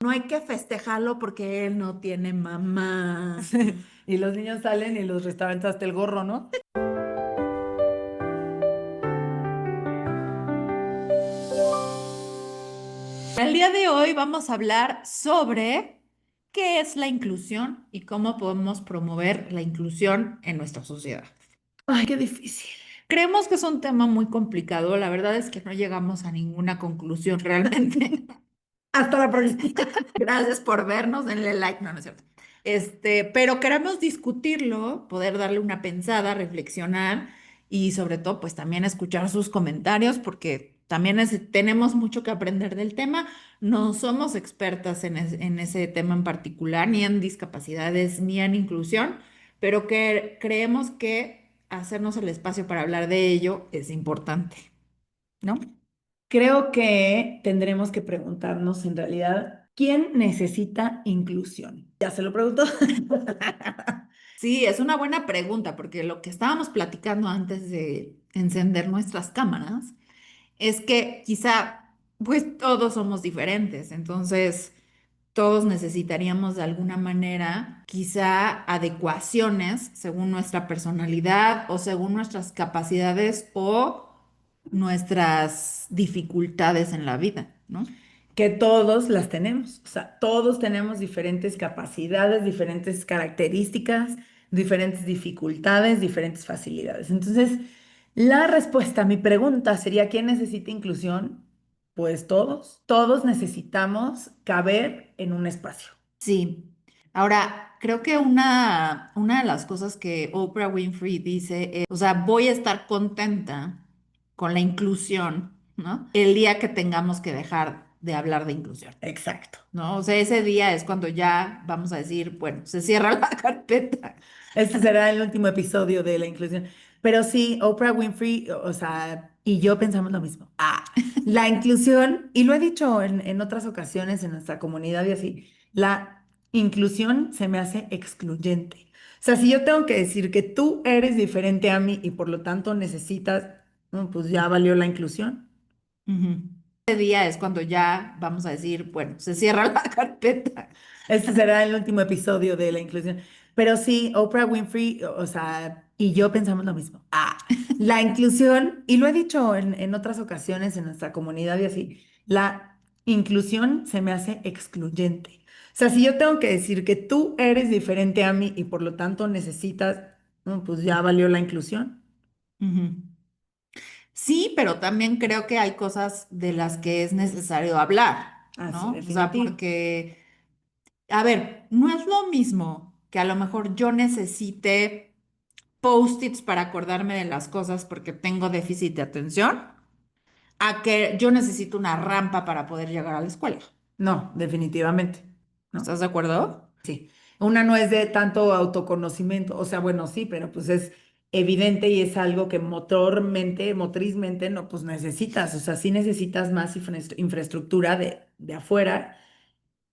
No hay que festejarlo porque él no tiene mamá. Y los niños salen y los restaurantes hasta el gorro, ¿no? El día de hoy vamos a hablar sobre qué es la inclusión y cómo podemos promover la inclusión en nuestra sociedad. Ay, qué difícil. Creemos que es un tema muy complicado, la verdad es que no llegamos a ninguna conclusión realmente. Hasta la próxima. Gracias por vernos, denle like, no, no es cierto. Pero queremos discutirlo, poder darle una pensada, reflexionar y sobre todo, pues también escuchar sus comentarios porque también tenemos mucho que aprender del tema. No somos expertas en ese tema en particular, ni en discapacidades, ni en inclusión, pero que creemos que hacernos el espacio para hablar de ello es importante, ¿no? Creo que tendremos que preguntarnos en realidad, ¿quién necesita inclusión? ¿Ya se lo preguntó? Sí, es una buena pregunta, porque lo que estábamos platicando antes de encender nuestras cámaras es que quizá, pues todos somos diferentes, entonces todos necesitaríamos de alguna manera quizá adecuaciones según nuestra personalidad o según nuestras capacidades o nuestras dificultades en la vida, ¿no? Que todos las tenemos. O sea, todos tenemos diferentes capacidades, diferentes características, diferentes dificultades, diferentes facilidades. Entonces, la respuesta a mi pregunta sería, ¿quién necesita inclusión? Pues todos. Todos necesitamos caber en un espacio. Sí. Ahora, creo que una de las cosas que Oprah Winfrey dice es, o sea, voy a estar contenta con la inclusión, ¿no? El día que tengamos que dejar de hablar de inclusión, Exacto. ¿no? O sea, ese día es cuando ya vamos a decir, bueno, se cierra la carpeta. Este será el último episodio de la inclusión. Pero sí, Oprah Winfrey, o sea, y yo pensamos lo mismo. La inclusión, y lo he dicho en otras ocasiones en nuestra comunidad y así, la inclusión se me hace excluyente. O sea, si yo tengo que decir que tú eres diferente a mí y por lo tanto necesitas, pues ya valió la inclusión. Ujú. Ese día es cuando ya vamos a decir, bueno, se cierra la carpeta. Este será el último episodio de la inclusión. Pero sí, Oprah Winfrey, o sea, y yo pensamos lo mismo. La inclusión, y lo he dicho en otras ocasiones en nuestra comunidad y así, la inclusión se me hace excluyente. O sea, si yo tengo que decir que tú eres diferente a mí y por lo tanto necesitas, pues ya valió la inclusión. Ujú. Sí, pero también creo que hay cosas de las que es necesario hablar, Ah, sí, ¿no? O sea, definitivo. porque, a ver, no es lo mismo que a lo mejor yo necesite post-its para acordarme de las cosas porque tengo déficit de atención, a que yo necesito una rampa para poder llegar a la escuela. No, definitivamente. ¿No? ¿Estás de acuerdo? Sí, una no es de tanto autoconocimiento, o sea, bueno, sí, pero pues es evidente y es algo que motormente, motrizmente, no, pues necesitas, o sea, sí necesitas más infraestructura de afuera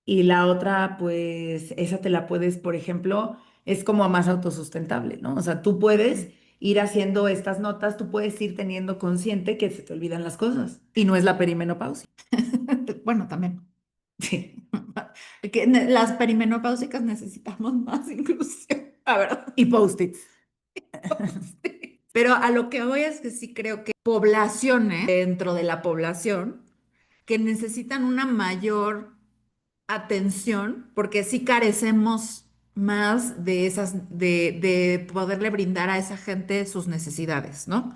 y la otra, pues esa te la puedes, por ejemplo, es como más autosustentable, ¿no? O sea, tú puedes ir haciendo estas notas, tú puedes ir teniendo consciente que se te olvidan las cosas y no es la perimenopausia. Bueno, también. Sí. Que las perimenopáusicas necesitamos más inclusión, la verdad. Y post-its. Pero a lo que voy es que sí creo que poblaciones dentro de la población que necesitan una mayor atención, porque sí carecemos más de de poderle brindar a esa gente sus necesidades, ¿no?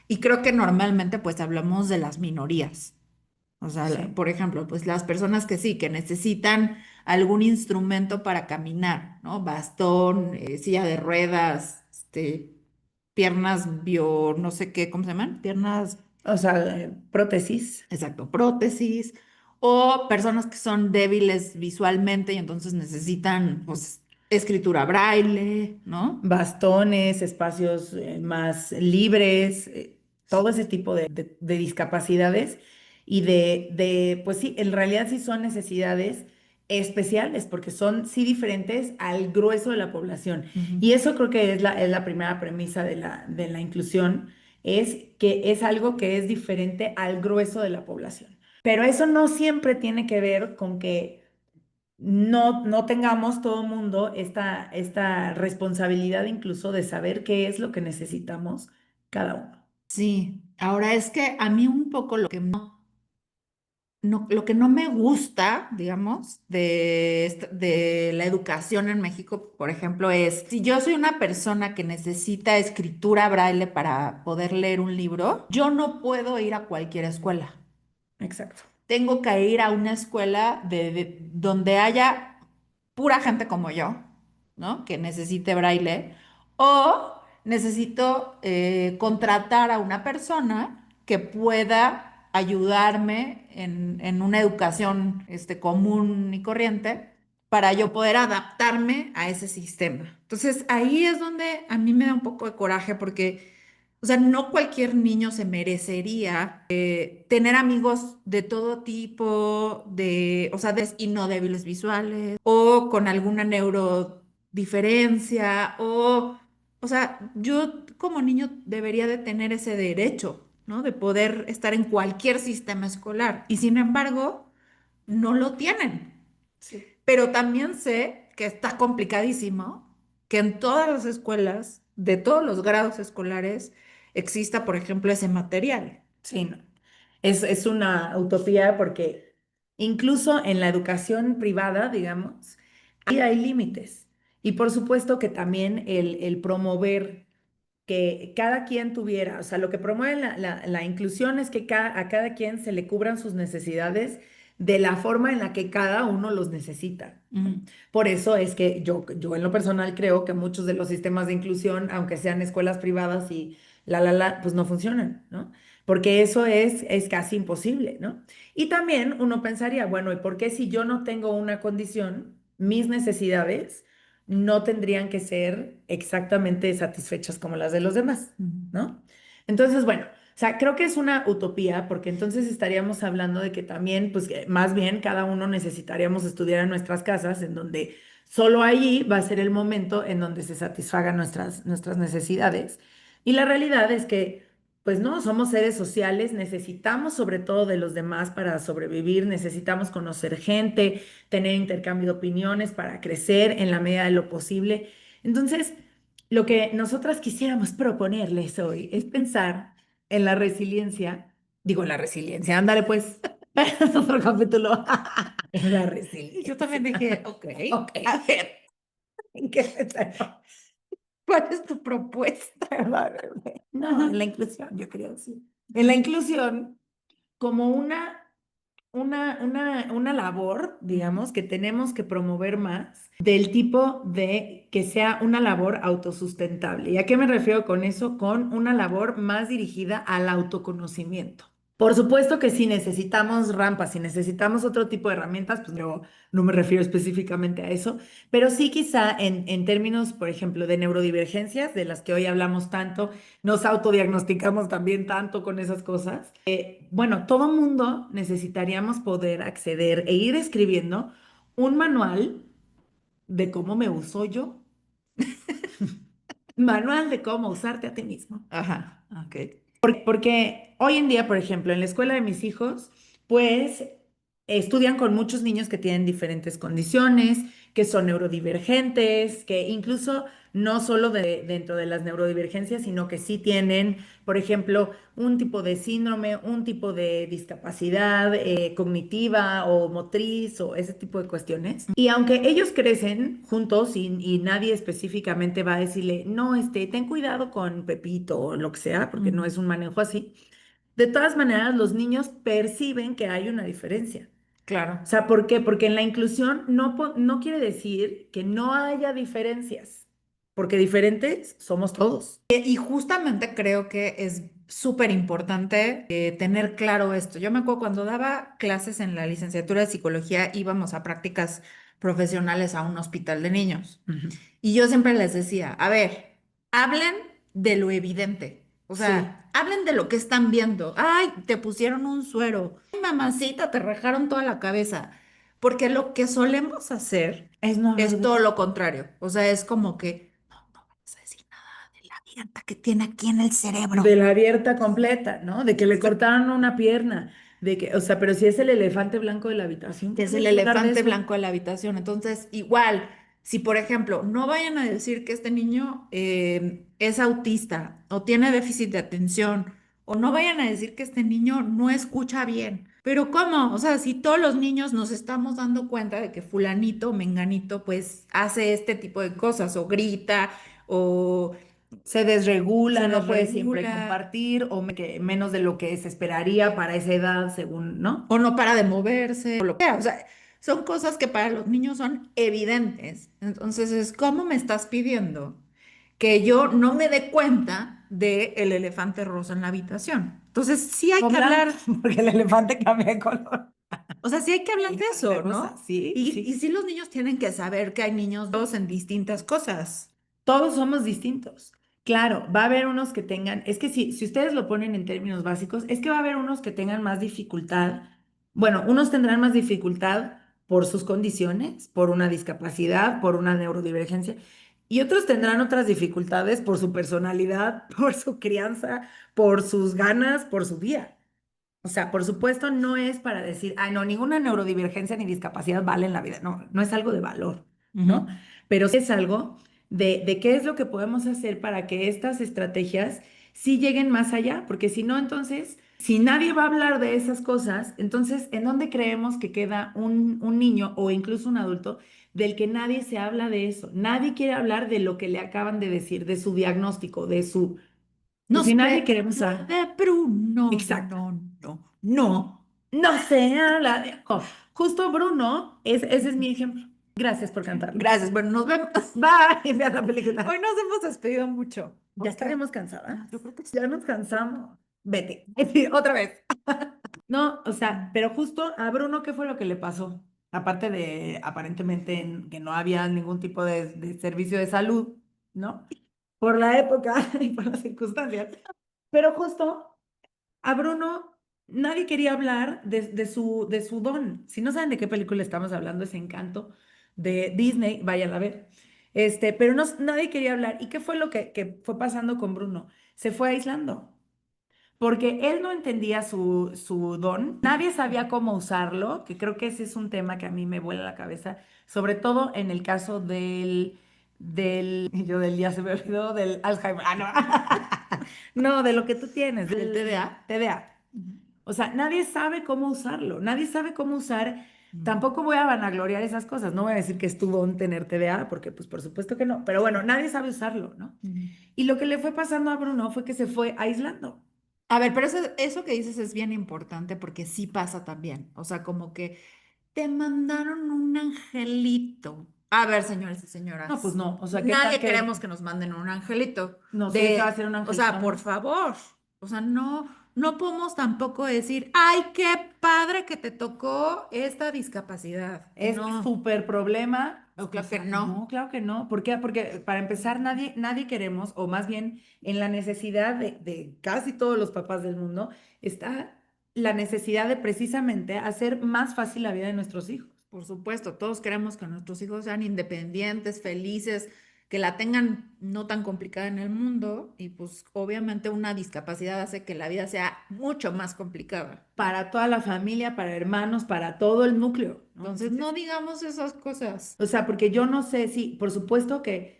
Y creo que normalmente pues hablamos de las minorías. O sea, Sí. por ejemplo, pues las personas que sí, que necesitan algún instrumento para caminar, ¿no? Bastón, silla de ruedas, piernas no sé qué, ¿cómo se llaman? Piernas, O sea, prótesis. exacto, prótesis, o personas que son débiles visualmente y entonces necesitan, pues, escritura braille, ¿no? Bastones, espacios más libres, todo ese tipo de discapacidades y pues sí, en realidad sí son necesidades especiales porque son sí diferentes al grueso de la población. Ujú. Y eso creo que es la primera premisa de la inclusión, es que es algo que es diferente al grueso de la población. Pero eso no siempre tiene que ver con que no tengamos todo mundo esta responsabilidad incluso de saber qué es lo que necesitamos cada uno. Sí, ahora es que a mí un poco lo que no me gusta, digamos, de la educación en México, por ejemplo, es si yo soy una persona que necesita escritura braille para poder leer un libro, yo no puedo ir a cualquier escuela. Exacto. Tengo que ir a una escuela donde haya pura gente como yo, ¿no? Que necesite braille, o necesito contratar a una persona que pueda ayudarme en una educación común y corriente para yo poder adaptarme a ese sistema. Entonces, ahí es donde a mí me da un poco de coraje porque, o sea, no cualquier niño se merecería tener amigos de todo tipo, o sea, y no débiles visuales, o con alguna neurodiferencia, o sea, yo como niño debería de tener ese derecho, ¿no? De poder estar en cualquier sistema escolar. Y sin embargo, no lo tienen. Sí. Pero también sé que está complicadísimo que en todas las escuelas, de todos los grados escolares, exista, por ejemplo, ese material. Sí, no. Es una utopía porque incluso en la educación privada, digamos, ahí hay límites. Y por supuesto que también el promover que cada quien tuviera, o sea, lo que promueve la inclusión es que a cada quien se le cubran sus necesidades de la forma en la que cada uno los necesita, ¿no? Mm. Por eso es que yo en lo personal creo que muchos de los sistemas de inclusión, aunque sean escuelas privadas y pues no funcionan, ¿no? Porque eso es casi imposible, ¿no? Y también uno pensaría, bueno, ¿y por qué si yo no tengo una condición, mis necesidades no tendrían que ser exactamente satisfechas como las de los demás, Ujú. ¿no? Entonces, bueno, o sea, creo que es una utopía porque entonces estaríamos hablando de que también, pues que más bien cada uno necesitaríamos estudiar en nuestras casas, en donde solo allí va a ser el momento en donde se satisfagan nuestras necesidades. Y la realidad es que, pues no, somos seres sociales, necesitamos sobre todo de los demás para sobrevivir, necesitamos conocer gente, tener intercambio de opiniones para crecer en la medida de lo posible. Entonces, lo que nosotras quisiéramos proponerles hoy es pensar en la resiliencia, digo en la resiliencia, ándale pues, es otro capítulo, en la Y yo resiliencia. también dije, ok, Ok, a ver, ¿en qué pensamos? ¿cuál es tu propuesta? No, Ajá. en la inclusión, yo creo, sí. En la inclusión, como una labor, Ujú. digamos, que tenemos que promover más del tipo de que sea una labor autosustentable. ¿Y a qué me refiero con eso? Con una labor más dirigida al autoconocimiento. Por supuesto que si necesitamos rampas, si necesitamos otro tipo de herramientas, pues yo no me refiero específicamente a eso, pero sí quizá en términos, por ejemplo, de neurodivergencias, de las que hoy hablamos tanto, nos autodiagnosticamos también tanto con esas cosas. Bueno, todo mundo necesitaríamos poder acceder e ir escribiendo un manual de cómo me uso yo, manual de cómo usarte a ti mismo. Ajá, ok. Porque hoy en día, por ejemplo, en la escuela de mis hijos, pues estudian con muchos niños que tienen diferentes condiciones, que son neurodivergentes, que incluso no solo dentro de las neurodivergencias, sino que sí tienen, por ejemplo, un tipo de síndrome, un tipo de discapacidad cognitiva o motriz o ese tipo de cuestiones. Y aunque ellos crecen juntos y nadie específicamente va a decirle, no, ten cuidado con Pepito o lo que sea, porque no Ujú. es un manejo así, de todas maneras los niños perciben que hay una diferencia. O Claro. sea, ¿por qué? Porque en la inclusión no quiere decir que no haya diferencias, porque diferentes somos todos. Y justamente creo que es súper importante tener claro esto. Yo me acuerdo cuando daba clases en la licenciatura de psicología, íbamos a prácticas profesionales a un hospital de niños. Ujú. Y yo siempre les decía, a ver, hablen de lo evidente. O Sí, sea, hablen de lo que están viendo. Ay, te pusieron un suero. Ay, mamacita, te rajaron toda la cabeza. Porque lo que solemos hacer es no hablar es de todo eso. lo contrario. O sea, es como que, no, no vas a decir nada de la abierta que tiene aquí en el cerebro. De la abierta completa, ¿no? De que le cortaron una pierna. De que, o sea, pero si es el elefante blanco de la habitación, Que es el ¿podemos hablar de elefante eso? blanco de la habitación. Entonces, igual, si por ejemplo, no vayan a decir que este niño es autista o tiene déficit de atención, o no vayan a decir que este niño no escucha bien. Pero ¿cómo? O sea, si todos los niños nos estamos dando cuenta de que fulanito o menganito pues hace este tipo de cosas, o grita, o Se desregula, se no puede siempre desregula, compartir, o que menos de lo que se esperaría para esa edad, según, ¿no? o no para de moverse, o lo que sea. O sea, son cosas que para los niños son evidentes. Entonces, es ¿cómo me estás pidiendo que yo no me dé cuenta del elefante rosa en la habitación? Entonces, sí hay O que blanco, hablar, porque el elefante cambia de color. o sea, sí hay que hablar de De eso, rosa, ¿no? sí, Y sí. sí los niños tienen que saber que hay niños dos en distintas cosas. Todos somos distintos. Claro, va a haber unos que tengan, es que si ustedes lo ponen en términos básicos, es que va a haber unos que tengan más dificultad. Bueno, unos tendrán más dificultad por sus condiciones, por una discapacidad, por una neurodivergencia, y otros tendrán otras dificultades por su personalidad, por su crianza, por sus ganas, por su día. O sea, por supuesto, no es para decir, ay, no, ninguna neurodivergencia ni discapacidad vale en la vida. No, no es algo de valor, ¿no? Ujú. Pero sí es algo de qué es lo que podemos hacer para que estas estrategias sí lleguen más allá, porque si no, entonces, si nadie va a hablar de esas cosas, entonces, ¿en dónde creemos que queda un niño o incluso un adulto del que nadie se habla de eso? Nadie quiere hablar de lo que le acaban de decir, de su diagnóstico, de su... No Pues si nadie sé, queremos a... de Bruno, no, Exacto. no, no, no. No sé, habla de... Oh, justo Bruno, ese es mi ejemplo. Gracias por cantarlo. Gracias, bueno, nos vemos. Bye, vea la película. Hoy nos hemos despedido mucho. Ya Ok. estaremos cansadas. Yo creo que sí. Ya nos cansamos. Vete. Otra vez. No, o sea, pero justo a Bruno, ¿qué fue lo que le pasó? Aparte de aparentemente que no había ningún tipo de servicio de salud, ¿no? Por la época y por las circunstancias. Pero justo a Bruno nadie quería hablar de su don. Si no saben de qué película estamos hablando, es Encanto de Disney, vayan a ver. Pero no, nadie quería hablar. ¿Y qué fue lo que fue pasando con Bruno? Se fue aislando, porque él no entendía su don, nadie sabía cómo usarlo, que creo que ese es un tema que a mí me vuela la cabeza, sobre todo en el caso y yo del ya se me olvidó, del Alzheimer. Ah, no. No, de lo que tú tienes, ¿Del del TDA? TDA. O sea, nadie sabe cómo usarlo, nadie sabe cómo usar. Ujú. Tampoco voy a vanagloriar esas cosas, no voy a decir que es tu don tener TDA, porque pues por supuesto que no, pero bueno, nadie sabe usarlo, ¿no? Ujú. Y lo que le fue pasando a Bruno fue que se fue aislando. A ver, pero eso que dices es bien importante porque sí pasa también. O sea, como que te mandaron un angelito. A ver, señores y No, pues señoras, no, o sea, ¿qué tal nadie que queremos que nos manden un angelito. no sé qué va a ser un O sea, angelito, por no? favor. O sea, no, no podemos tampoco decir, ay, qué padre que te tocó esta discapacidad. Es No, súper problema. no, O claro que sea, no. no, claro que no. ¿Por qué? Porque para empezar, nadie queremos, o más bien en la necesidad de casi todos los papás del mundo, está la necesidad de precisamente hacer más fácil la vida de nuestros hijos. Por supuesto, todos queremos que nuestros hijos sean independientes, felices, que la tengan no tan complicada en el mundo y pues obviamente una discapacidad hace que la vida sea mucho más complicada. Para toda la familia, para hermanos, para todo el núcleo, ¿no? Entonces, Entonces, no digamos esas cosas. o sea, porque yo no sé si, por supuesto que,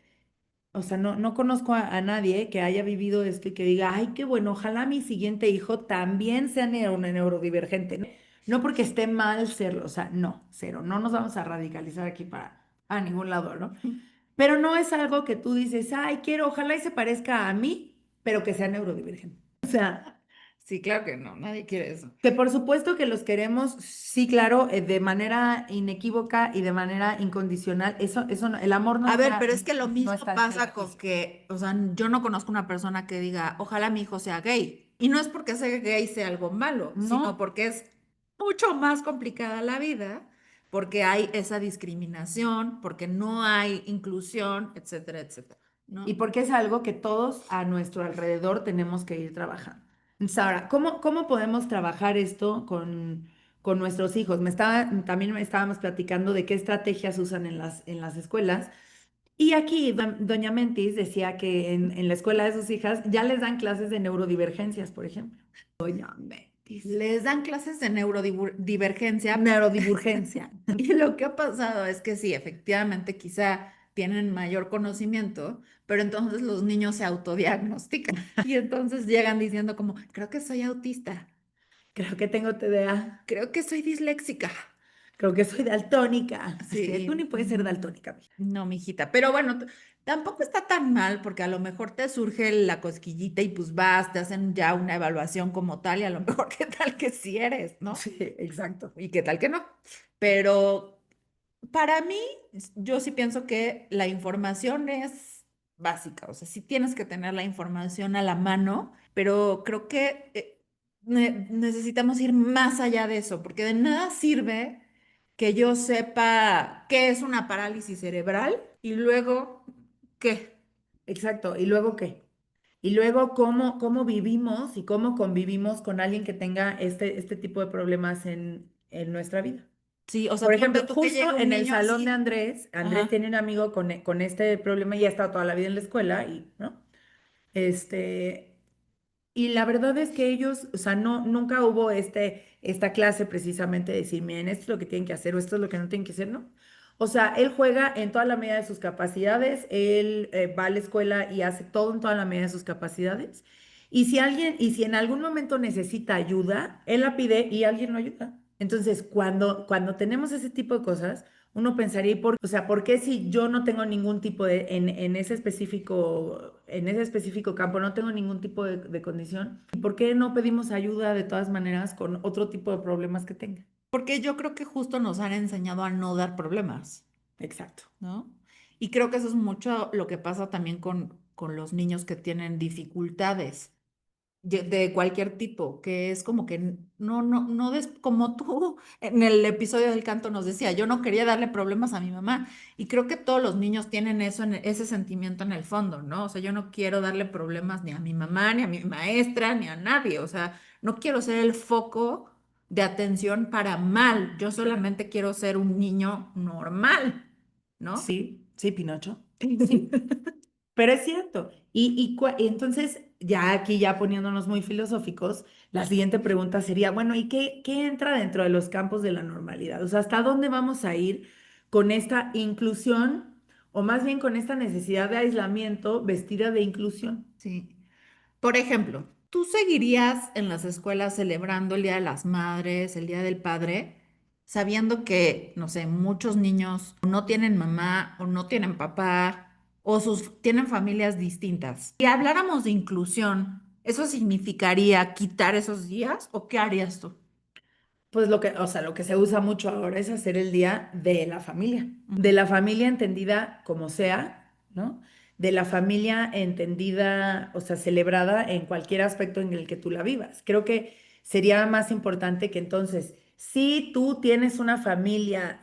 o sea, no conozco a nadie que haya vivido esto y que diga, ay, qué bueno, ojalá mi siguiente hijo también sea una neurodivergente. No, no porque esté mal serlo, o sea, no, cero, no nos vamos a radicalizar aquí para a ningún lado, ¿no? Pero no es algo que tú dices, ay, quiero, ojalá y se parezca a mí, pero que sea neurodivergente. O sea, Sí, claro que no, nadie quiere eso. que por supuesto que los queremos, sí, claro, de manera inequívoca y de manera incondicional. Eso el amor A ver, pero es que lo no mismo está en pasa tela de con juicio. que, o sea, yo no conozco una persona que diga, ojalá mi hijo sea gay. Y no es porque sea gay sea algo malo, sino No. porque es mucho más complicada la vida, porque hay esa discriminación, porque no hay inclusión, etcétera, etcétera, Y ¿no? porque es algo que todos a nuestro alrededor tenemos que ir trabajando. Entonces, ahora, ¿cómo podemos trabajar esto con nuestros hijos? También me estábamos platicando de qué estrategias usan en las escuelas. Y aquí doña Mentis decía que en la escuela de sus hijas ya les dan clases de neurodivergencias, por ejemplo. Doña Mentis. autis. Les dan clases de neurodivergencia Neurodivergencia. y lo que ha pasado es que sí, efectivamente, quizá tienen mayor conocimiento, pero entonces los niños se autodiagnostican y entonces llegan diciendo como, creo que soy autista, Creo que tengo TDA. creo que soy disléxica. Creo que soy daltónica. Así de, tú ni Sí, puedes ser daltónica, mija. no, mijita, pero bueno, tampoco está tan mal porque a lo mejor te surge la cosquillita y pues vas, te hacen ya una evaluación como tal y a lo mejor qué tal que sí eres, ¿no? Sí, exacto. Y qué tal que no. Pero para mí, yo sí pienso que la información es básica, o sea, sí tienes que tener la información a la mano, pero creo que necesitamos ir más allá de eso, porque de nada sirve que yo sepa qué es una parálisis cerebral y luego qué. Exacto. ¿Y luego qué? Y luego cómo vivimos y cómo convivimos con alguien que tenga este tipo de problemas en nuestra vida. Sí, o Por sea, ponte ejemplo, tú que justo llega un en el niño salón de así. Andrés Ajá. tiene un amigo con este problema y ha estado toda la vida en la escuela y, ¿no? Este, y la verdad es que ellos, o sea, nunca hubo esta clase precisamente de decir, miren, esto es lo que tienen que hacer o esto es lo que no tienen que hacer, ¿no? O sea, él juega en toda la medida de sus capacidades, él va a la escuela y hace todo en toda la medida de sus capacidades. Y si en algún momento necesita ayuda, él la pide y alguien lo ayuda. Entonces, cuando tenemos ese tipo de cosas, uno pensaría, o sea, ¿por qué si yo no tengo ningún tipo en ese específico campo, no tengo ningún tipo de condición? ¿Y por qué no pedimos ayuda de todas maneras con otro tipo de problemas que tenga? Porque yo creo que justo nos han enseñado a no dar problemas. Exacto. ¿No? Y creo que eso es mucho lo que pasa también con los niños que tienen dificultades de cualquier tipo, que es como que como tú en el episodio del canto nos decía, yo no quería darle problemas a mi mamá y creo que todos los niños tienen eso, ese sentimiento en el fondo, ¿no? O sea, yo no quiero darle problemas ni a mi mamá, ni a mi maestra, ni a nadie, o sea, no quiero ser el foco de atención para mal, yo solamente quiero ser un niño normal, ¿no? Sí, sí, Pinocho. Sí. Pero es cierto. Y entonces, ya aquí, ya poniéndonos muy filosóficos, la siguiente pregunta sería, bueno, ¿y qué entra dentro de los campos de la normalidad? O sea, ¿hasta dónde vamos a ir con esta inclusión o más bien con esta necesidad de aislamiento vestida de inclusión? Sí. Por ejemplo, ¿tú seguirías en las escuelas celebrando el Día de las Madres, el Día del Padre, sabiendo que, no sé, muchos niños no tienen mamá o no tienen papá o tienen familias distintas? Si habláramos de inclusión, ¿eso significaría quitar esos días o qué harías tú? Pues o sea, lo que se usa mucho ahora es hacer el día de la familia entendida como sea, ¿no? De la familia entendida, o sea, celebrada en cualquier aspecto en el que tú la vivas. Creo que sería más importante que entonces, si tú tienes una familia,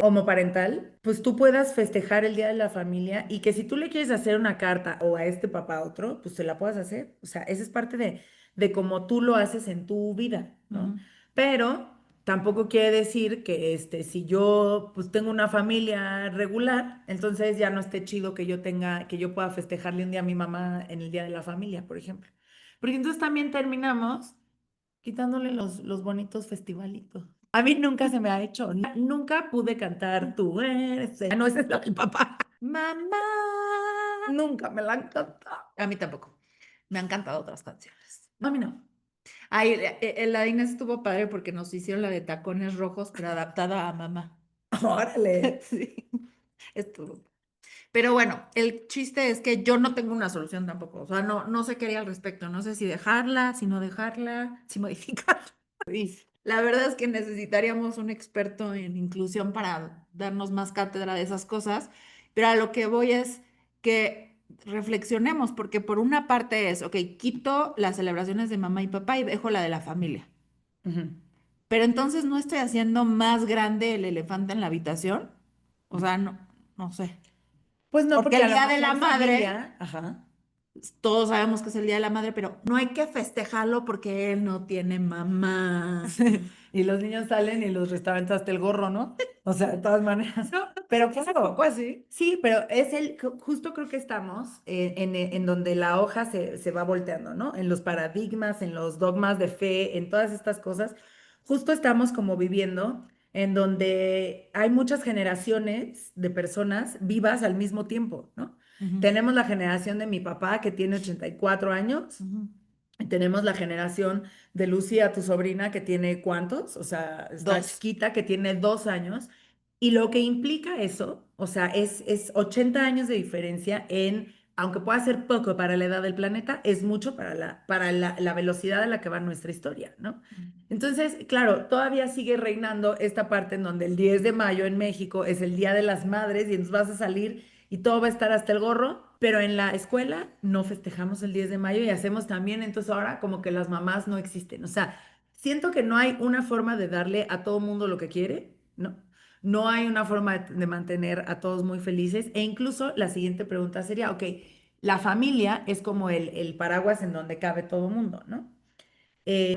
homoparental, pues tú puedas festejar el Día de la Familia y que si tú le quieres hacer una carta o a este papá a otro, pues se la puedas hacer. O sea, esa es parte de cómo tú lo haces en tu vida, ¿no? Ujú. Pero tampoco quiere decir que si yo pues tengo una familia regular, entonces ya no esté chido que yo pueda festejarle un día a mi mamá en el Día de la Familia, por ejemplo. Porque entonces también terminamos quitándole los bonitos festivalitos. A mí nunca se me ha hecho, nunca pude cantar tú eres, no, esa es la del papá. Mamá. Nunca me la han cantado. A mí tampoco. Me han cantado otras canciones. A mí no. Ay, la de Inés estuvo padre porque nos hicieron la de Tacones Rojos, pero adaptada a mamá. Órale. Sí, estuvo. Pero bueno, el chiste es que yo no tengo una solución tampoco. O sea, no sé qué haría al respecto. No sé si dejarla, si no dejarla, si modificarla. Sí. La verdad es que necesitaríamos un experto en inclusión para darnos más cátedra de esas cosas. Pero a lo que voy es que reflexionemos, porque por una parte es, ok, quito las celebraciones de mamá y papá y dejo la de la familia. Ujú. Pero entonces no estoy haciendo más grande el elefante en la habitación. O sea, no sé. Pues no, Porque porque el a lo Día de la mejor Madre, familia, ajá. todos sabemos que es el Día de la Madre, pero no hay que festejarlo porque él no tiene mamá. Y los niños salen y los restaurantes hasta el gorro, ¿no? O sea, de todas maneras. No, Pero es un claro, poco así. sí, pero justo creo que estamos en donde la hoja se va volteando, ¿no? En los paradigmas, en los dogmas de fe, en todas estas cosas. Justo estamos como viviendo en donde hay muchas generaciones de personas vivas al mismo tiempo, ¿no? Ujú, Tenemos la generación de mi papá que tiene 84 años. ujú. Y tenemos la generación de Lucía, tu sobrina, que tiene ¿cuántos? O sea, está Dos. chiquita, que tiene 2 años. Y lo que implica eso, o sea, es 80 años de diferencia en, aunque pueda ser poco para la edad del planeta, es mucho para la velocidad a la que va nuestra historia, ¿no? Entonces, claro, todavía sigue reinando esta parte en donde el 10 de mayo en México es el Día de las Madres y entonces vas a salir y todo va a estar hasta el gorro, pero en la escuela no festejamos el 10 de mayo y hacemos también, entonces ahora como que las mamás no existen. O sea, siento que no hay una forma de darle a todo mundo lo que quiere, ¿no? No hay una forma de mantener a todos muy felices. E incluso la siguiente pregunta sería, ok, la familia es como el paraguas en donde cabe todo mundo, ¿no?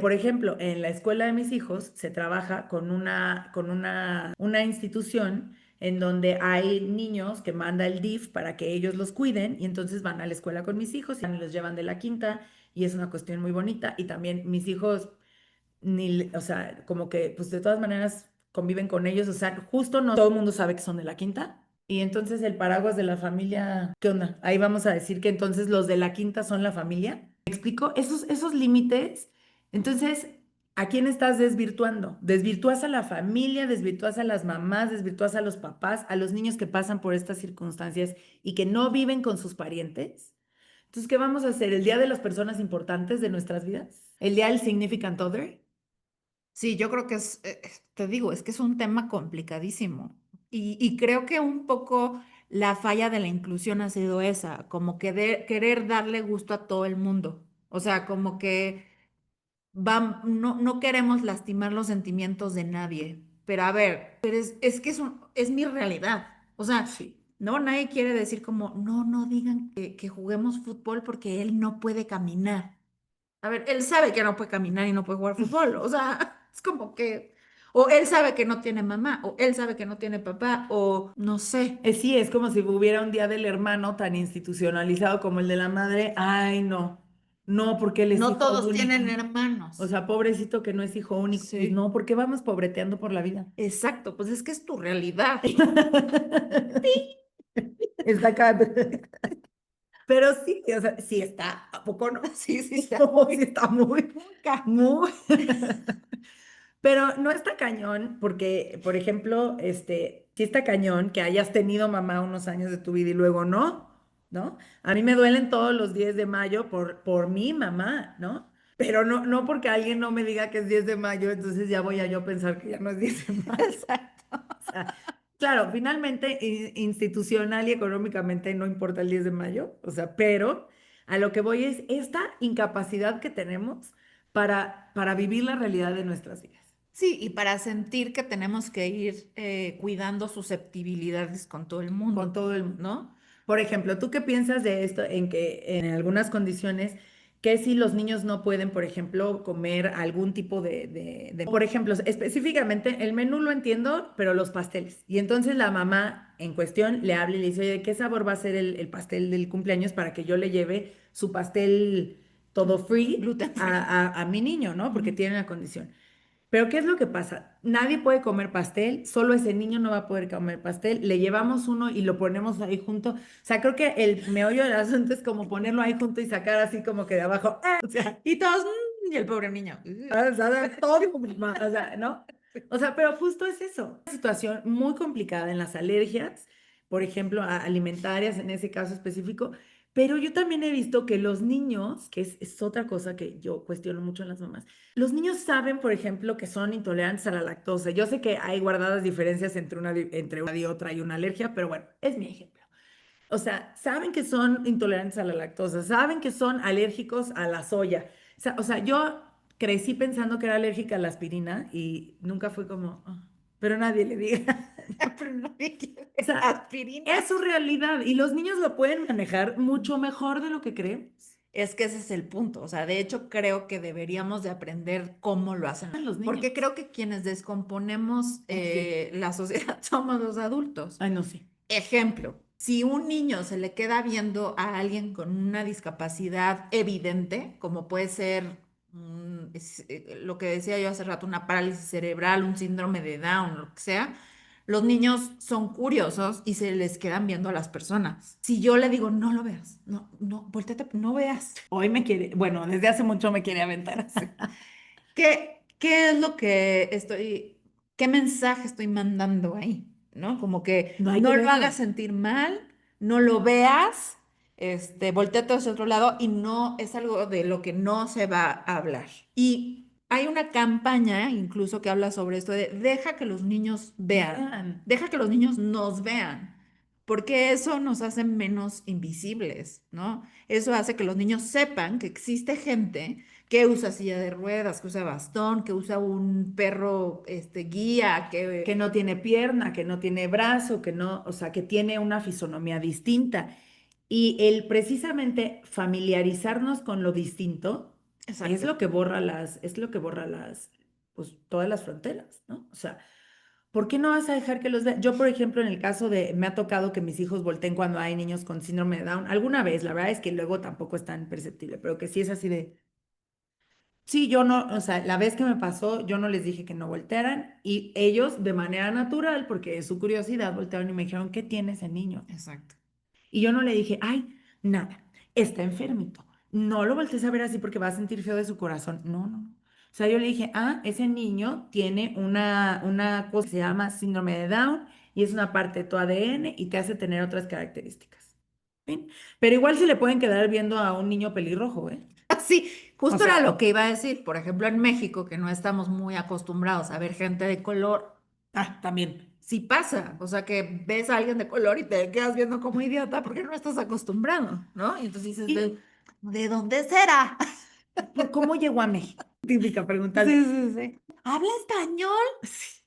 Por ejemplo, en la escuela de mis hijos se trabaja con una institución en donde hay niños que manda el DIF para que ellos los cuiden y entonces van a la escuela con mis hijos y los llevan de la quinta y es una cuestión muy bonita. Y también mis hijos, o sea, como que pues de todas maneras conviven con ellos, o sea, justo no todo el mundo sabe que son de la quinta. Y entonces el paraguas de la familia, ¿qué onda? Ahí vamos a decir que entonces los de la quinta son la familia. ¿Me explico? Esos límites. Entonces, ¿a quién estás desvirtuando? Desvirtúas a la familia, desvirtúas a las mamás, desvirtúas a los papás, a los niños que pasan por estas circunstancias y que no viven con sus parientes. Entonces, ¿qué vamos a hacer? ¿El día de las personas importantes de nuestras vidas? ¿El día del significant other? Sí, yo creo que te digo, es que es un tema complicadísimo. Y creo que un poco la falla de la inclusión ha sido esa, como que querer darle gusto a todo el mundo. O sea, como que no queremos lastimar los sentimientos de nadie. Pero a ver, pero es que es mi realidad. O sea, Sí. no, nadie quiere decir como, no digan que juguemos fútbol porque él no puede caminar. A ver, él sabe que no puede caminar y no puede jugar fútbol. O sea, es como que, o él sabe que no tiene mamá, o él sabe que no tiene papá, o no sé. Sí, es como si hubiera un día del hermano tan institucionalizado como el de la madre. Ay, no, no, porque él es No hijo todos único. tienen O hermanos. sea, pobrecito que no es hijo único. Pues Sí, no, ¿por qué vamos pobreteando por la vida? exacto, pues es que es tu realidad. Está acá. Pero sí, o sea, sí está, ¿a poco no? Sí, sí, está No, sí muy, está muy, muy ca- muy. Pero no está cañón, porque, por ejemplo, sí está cañón que hayas tenido mamá unos años de tu vida y luego no, ¿no? A mí me duelen todos los 10 de mayo por mi mamá, ¿no? Pero no porque alguien no me diga que es 10 de mayo, entonces ya voy a yo pensar que ya no es 10 de mayo. Exacto. O sea, claro, finalmente institucional y económicamente no importa el 10 de mayo, o sea, pero a lo que voy es esta incapacidad que tenemos para vivir la realidad de nuestras vidas. Sí, y para sentir que tenemos que ir cuidando susceptibilidades con todo el Con mundo, todo el mundo. ¿no? Por ejemplo, ¿tú qué piensas de esto en que en algunas condiciones, que si los niños no pueden, por ejemplo, comer algún tipo por ejemplo, específicamente el menú lo entiendo, pero los pasteles. Y entonces la mamá en cuestión le habla y le dice, oye, ¿qué sabor va a ser el pastel del cumpleaños para que yo le lleve su pastel todo free Gluten a, free. a mi niño, ¿no? Porque Ujú. tiene la condición. Pero ¿qué es lo que pasa? Nadie puede comer pastel, solo ese niño no va a poder comer pastel. Le llevamos uno y lo ponemos ahí junto. O sea, creo que el meollo del asunto es como ponerlo ahí junto y sacar así como que de abajo. O sea, Y todos, y el pobre niño. o sea, todo, o sea, ¿no? O sea, pero justo es eso. Una situación muy complicada en las alergias, por ejemplo, alimentarias en ese caso específico. Pero yo también he visto que los niños, que es otra cosa que yo cuestiono mucho en las mamás, los niños saben, por ejemplo, que son intolerantes a la lactosa. Yo sé que hay guardadas diferencias entre una y otra y una alergia, pero bueno, es mi ejemplo. O sea, saben que son intolerantes a la lactosa, saben que son alérgicos a la soya. O sea, yo crecí pensando que era alérgica a la aspirina y nunca fue como, "Ah", pero nadie le diga. Pero nadie O quiere sea, aspirina. es su realidad y los niños lo pueden manejar mucho mejor de lo que creemos. Es que ese es el punto. O sea, de hecho, creo que deberíamos de aprender cómo lo hacen Los niños. porque creo que quienes descomponemos Sí. la sociedad somos los adultos. Ay, no sé. Ejemplo, si un niño se le queda viendo a alguien con una discapacidad evidente, como puede ser lo que decía yo hace rato, una parálisis cerebral, un síndrome de Down, lo que sea, los niños son curiosos y se les quedan viendo a las personas. Si yo le digo, no lo veas, no, no, volteate, no veas. Hoy me quiere, bueno, desde hace mucho me quiere aventar así. ¿Qué es lo que qué mensaje estoy mandando ahí? ¿No? Como que No hay que no lo hagas verlo. sentir mal, no lo veas, volteate hacia otro lado y no es algo de lo que no se va a hablar. Y hay una campaña incluso que habla sobre esto de deja que los niños vean, Vean. deja que los niños nos vean, porque eso nos hace menos invisibles, ¿no? Eso hace que los niños sepan que existe gente que usa silla de ruedas, que usa bastón, que usa un perro guía, Que no tiene pierna, que no tiene brazo, que no, o sea, que tiene una fisonomía distinta. Y el precisamente familiarizarnos con lo distinto Exacto. es lo que borra pues todas las fronteras, ¿no? O sea, ¿por qué no vas a dejar que los vean? Yo, por ejemplo, en el caso me ha tocado que mis hijos volteen cuando hay niños con síndrome de Down. Alguna vez, la verdad es que luego tampoco es tan perceptible, pero que sí es así de, sí, yo no, o sea, la vez que me pasó, yo no les dije que no voltearan y ellos de manera natural, porque es su curiosidad, voltearon y me dijeron, ¿qué tiene ese niño? Exacto. Y yo no le dije, ay, nada, está enfermito. No lo voltees a ver así porque va a sentir feo de su corazón. No, no. O sea, yo le dije, ese niño tiene una cosa que se llama síndrome de Down y es una parte de tu ADN y te hace tener otras características. ¿Bien? Pero igual se le pueden quedar viendo a un niño pelirrojo, ¿eh? Sí, O justo era sea, lo que iba a decir. Por ejemplo, en México, que no estamos muy acostumbrados a ver gente de color, también. sí pasa. O sea, que ves a alguien de color y te quedas viendo como idiota porque no estás acostumbrado, ¿no? Y entonces dices, ¿Y ¿de dónde será? por cómo llegó a México? Típica Sí, pregunta. sí, sí. ¿Habla español? Sí.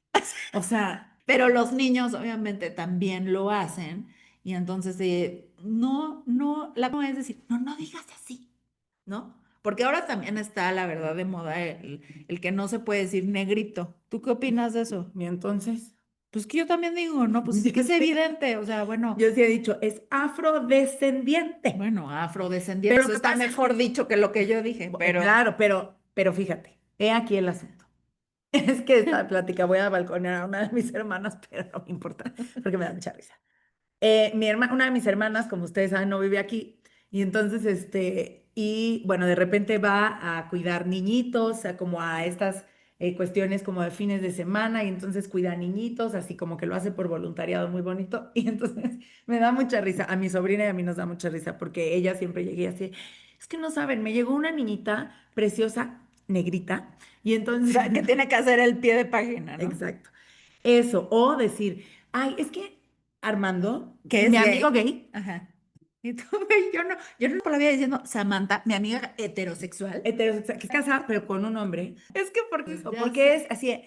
O sea, Pero los niños obviamente también lo hacen y entonces no, no, la no es decir, no, no digas así, ¿no? Porque ahora también está, la verdad, de moda el que no se puede decir negrito. ¿Tú qué opinas de eso? y entonces, Pues que yo también digo, no, pues es que yo es sé, evidente, o sea, bueno, yo sí he dicho, es afrodescendiente. bueno, afrodescendiente, Pero lo eso que está pasa mejor dicho que lo que yo dije, pero claro, pero fíjate, he aquí el asunto. Es que esta plática voy a balconear a una de mis hermanas, pero no me importa, porque me da mucha risa. Una de mis hermanas, como ustedes saben, no vive aquí, y entonces, y bueno, de repente va a cuidar niñitos, como a estas cuestiones como de fines de semana, y entonces cuida niñitos, así como que lo hace por voluntariado muy bonito, y entonces me da mucha risa, a mi sobrina y a mí nos da mucha risa, porque ella siempre llegué así, es que no saben, me llegó una niñita preciosa, negrita, y o entonces, sea, que tiene que hacer el pie de página, ¿no? exacto, eso, o decir, ay, es que Armando, Que mi es amigo gay. gay, Ajá. Y tú, güey, yo no por la vida diciendo Samantha, mi amiga heterosexual. heterosexual, que es casada, pero con un hombre. Es que porque Eso, ya porque sé. es así,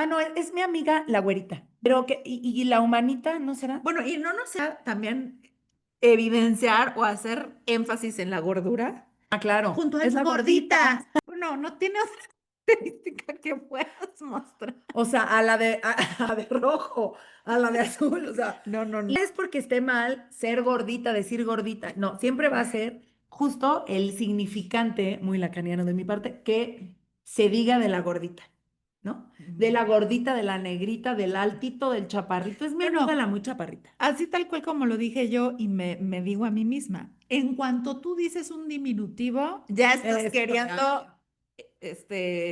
no, es mi amiga la güerita, pero y la humanita, ¿no será? Bueno, y no nos sea también evidenciar o hacer énfasis en la gordura Ah, claro, junto a es la la gordita. gordita. Bueno, no tiene otra característica que puedas mostrar. O sea, a la de rojo, a la de azul, o sea, No, no, y no. no es porque esté mal ser gordita, decir gordita, no, siempre va a ser justo el significante, muy lacaniano de mi parte, que se diga de la gordita, ¿no? De la gordita, de la negrita, del altito, del chaparrito, es mi amiga Bueno, la muy chaparrita. así tal cual como lo dije yo y me digo a mí misma, en cuanto tú dices un diminutivo, ya estás Esto, queriendo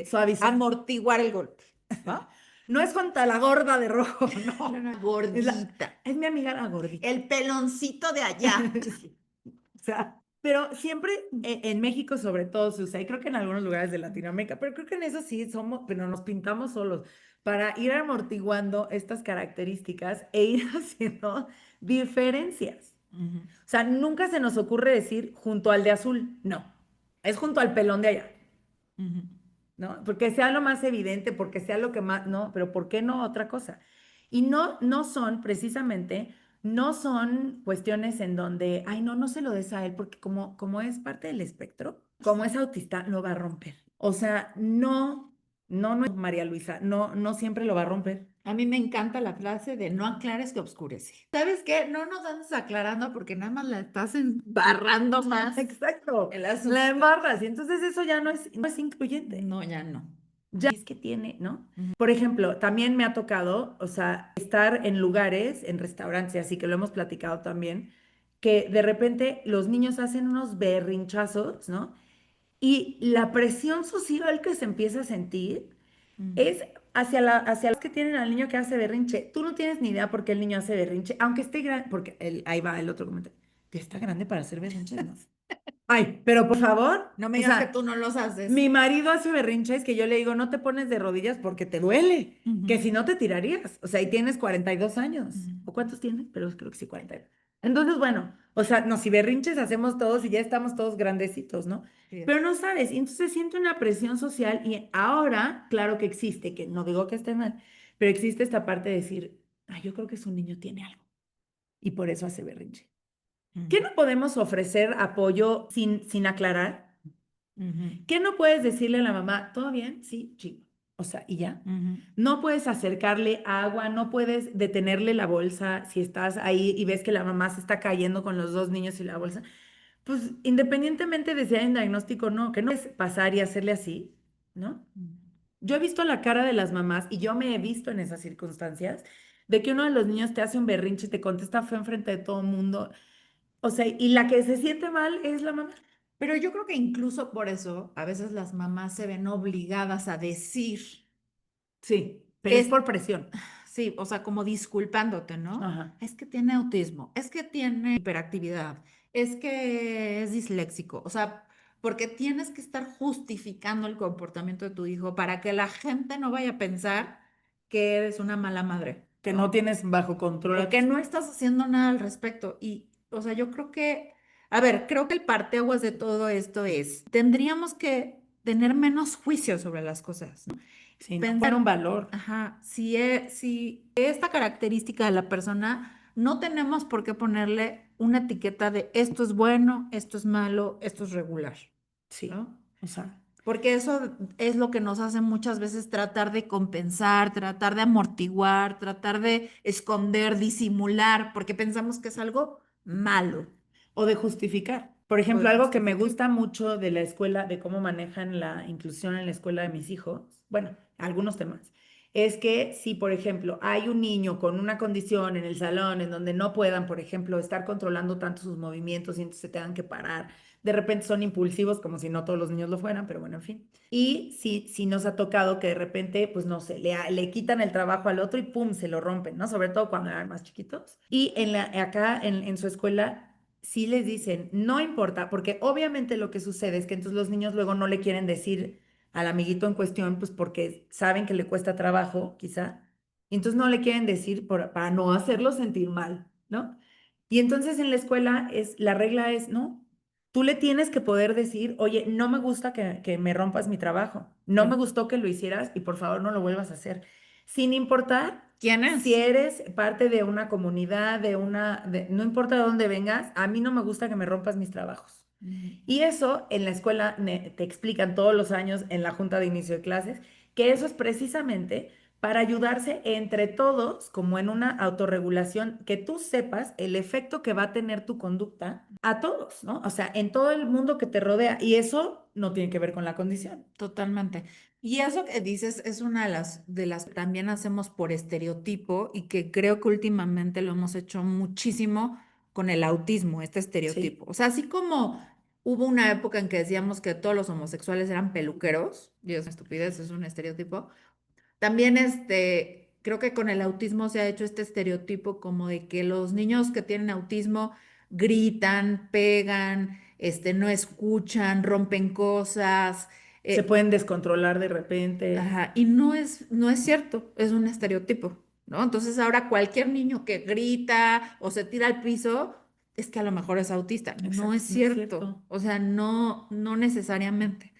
suavizar. amortiguar el golpe, ¿no? No es contra la gorda de rojo, No, no. no, Es, gordita. es mi amiga la gordita. El peloncito de allá. Sí. O sea, pero siempre en México sobre todo se usa, y creo que en algunos lugares de Latinoamérica, pero creo que en eso sí somos, pero nos pintamos solos para ir amortiguando estas características e ir haciendo diferencias. Ujú, O sea, nunca se nos ocurre decir junto al de azul, no, es junto al pelón de allá. ujú. ¿No? Porque sea lo más evidente, porque sea lo que más, no, pero ¿por qué no otra cosa? Y no son precisamente, no son cuestiones en donde, ay, no se lo des a él, porque como es parte del espectro, como es autista, lo va a romper. O sea, no, María Luisa, no siempre lo va a romper. A mí me encanta la frase de no aclares que obscurece. ¿Sabes qué? No nos andes aclarando porque nada más la estás embarrando más. Exacto, El asunto. la embarras. Y entonces eso ya no es incluyente. No, ya no. Ya es que tiene, ¿no? Ujú. Por ejemplo, también me ha tocado, o sea, estar en lugares, en restaurantes, así que lo hemos platicado también, que de repente los niños hacen unos berrinchazos, ¿no? Y la presión social que se empieza a sentir es hacia los que tienen al niño que hace berrinche. Tú no tienes ni idea por qué el niño hace berrinche, aunque esté grande, porque ahí va el otro comentario. Ya está grande para hacer berrinches, ¿no? Ay, pero por favor, No me o digas que sea, tú no los haces. mi marido hace berrinches que yo le digo, no te pones de rodillas porque te duele, que Ujú. si no te tirarías. O sea, y tienes 42 años. Ujú. ¿O cuántos tienes? Pero creo que sí, 42. Entonces, bueno, o sea, no, si berrinches hacemos todos y ya estamos todos grandecitos, ¿no? Sí es. Pero no sabes, y entonces siente una presión social y ahora, claro que existe, que no digo que esté mal, pero existe esta parte de decir, ay, yo creo que su niño tiene algo y por eso hace berrinche. ¿Qué Ujú. no podemos ofrecer apoyo sin aclarar? Ujú. ¿Qué no puedes decirle a la mamá? ¿Todo bien? Sí, chico. O sea, y ya. Ujú. No puedes acercarle agua, no puedes detenerle la bolsa si estás ahí y ves que la mamá se está cayendo con los dos niños y la bolsa. Pues independientemente de si hay un diagnóstico o no, que no es pasar y hacerle así, ¿no? Yo he visto la cara de las mamás y yo me he visto en esas circunstancias de que uno de los niños te hace un berrinche y te contesta feo enfrente de todo el mundo. O sea, y la que se siente mal es la mamá. Pero yo creo que incluso por eso a veces las mamás se ven obligadas a decir, Sí, pero es es, por presión. sí, o sea, como disculpándote, ¿no? Ajá. Es que tiene autismo, es que tiene hiperactividad, es que es disléxico, o sea, porque tienes que estar justificando el comportamiento de tu hijo para que la gente no vaya a pensar que eres una mala madre, Que no ¿no? tienes bajo control O a que tus... no estás haciendo nada al respecto. Y, o sea, yo creo que, a ver, creo que el parteaguas de todo esto es, tendríamos que tener menos juicio sobre las cosas, ¿no? Sí, no poner un Pensar, valor. ajá, si esta característica de la persona, no tenemos por qué ponerle una etiqueta de esto es bueno, esto es malo, esto es regular, Sí, ¿no? o sea, Porque eso es lo que nos hace muchas veces tratar de compensar, tratar de amortiguar, tratar de esconder, disimular, porque pensamos que es algo malo. o de justificar. Por O de ejemplo, algo que me justificar. gusta mucho de la escuela, de cómo manejan la inclusión en la escuela de mis hijos, bueno, algunos temas, es que si, por ejemplo, hay un niño con una condición en el salón en donde no puedan, por ejemplo, estar controlando tanto sus movimientos y entonces se tengan que parar, de repente son impulsivos, como si no todos los niños lo fueran, pero bueno, en fin. Y si nos ha tocado que de repente, pues no sé, le quitan el trabajo al otro y pum, se lo rompen, ¿no? Sobre todo cuando eran más chiquitos. Y acá en su escuela sí les dicen, no importa, porque obviamente lo que sucede es que entonces los niños luego no le quieren decir al amiguito en cuestión, pues porque saben que le cuesta trabajo, quizá, y entonces no le quieren decir para no hacerlo sentir mal, ¿no? Y entonces en la escuela la regla es, no, tú le tienes que poder decir, oye, no me gusta que me rompas mi trabajo, no me Sí. gustó que lo hicieras y por favor no lo vuelvas a hacer, sin importar ¿Quién si es? eres parte de una comunidad, no importa de dónde vengas, a mí no me gusta que me rompas mis trabajos. Ujú. Y eso en la escuela te explican todos los años en la junta de inicio de clases, que eso es precisamente para ayudarse entre todos, como en una autorregulación, que tú sepas el efecto que va a tener tu conducta a todos, ¿no? O sea, en todo el mundo que te rodea. Y eso no tiene que ver con la condición. Totalmente. Y eso que dices es una de las que también hacemos por estereotipo y que creo que últimamente lo hemos hecho muchísimo con el autismo, este Sí. estereotipo. O sea, así como hubo una época en que decíamos que todos los homosexuales eran peluqueros, y es una estupidez, es un estereotipo, también creo que con el autismo se ha hecho este estereotipo como de que los niños que tienen autismo gritan, pegan, no escuchan, rompen cosas. Se eh, pueden descontrolar de repente. Ajá, y no es cierto, es un estereotipo, ¿no? Entonces ahora cualquier niño que grita o se tira al piso, es que a lo mejor es autista. No es Exacto, no es cierto, cierto. o sea, no necesariamente.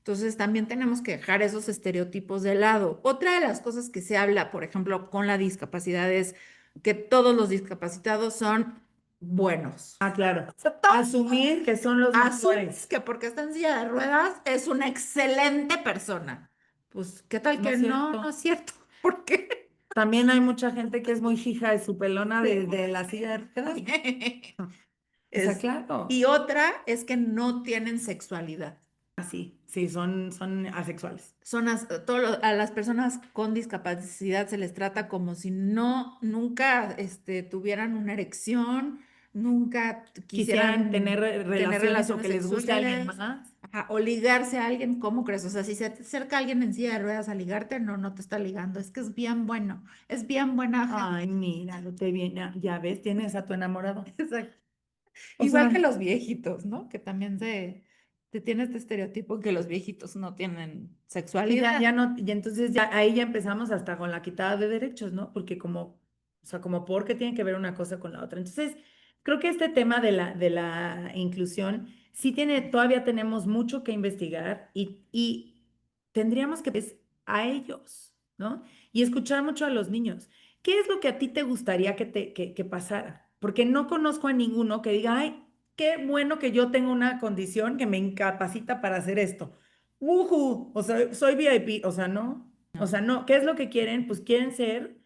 Entonces también tenemos que dejar esos estereotipos de lado. Otra de las cosas que se habla, por ejemplo, con la discapacidad es que todos los discapacitados son buenos. Ah, claro. O sea, todos Asumir que son los asumes mejores. que porque está en silla de ruedas es una excelente persona. Pues, ¿qué tal No que es no? No cierto. es cierto. ¿Por qué? También hay mucha gente que es muy hija de su pelona de la silla de ruedas. O sea, Es, claro. y otra es que no tienen sexualidad. Así, sí, son asexuales. Son a las personas con discapacidad se les trata como si no, nunca tuvieran una erección, nunca Quisieran quisieran tener tener relaciones o relaciones que les guste a alguien sexuales, más. ajá, o ligarse a alguien. ¿Cómo crees? O sea, si se te acerca alguien en silla de ruedas a ligarte, no, no te está ligando, es que es bien bueno, es bien buena gente. Ay, mira, no te viene, ya ves, tienes a tu enamorado. Exacto. O Igual que sea, los viejitos, ¿no? Que también se tiene este estereotipo que los viejitos no tienen sí, ya, sexualidad. ya no, y entonces ya ahí ya empezamos hasta con la quitada de derechos, ¿no? Porque como, o sea, como por qué tiene que ver una cosa con la otra. Entonces, creo que este tema de la inclusión sí tiene, todavía tenemos mucho que investigar y tendríamos que ver a ellos, ¿no? Y escuchar mucho a los niños. ¿Qué es lo que a ti te gustaría que pasara? Porque no conozco a ninguno que diga, ay, qué bueno que yo tengo una condición que me incapacita para hacer esto. ¡Wujú! O sea, soy VIP, o sea, no. O No, sea, no. ¿Qué es lo que quieren? Pues quieren ser,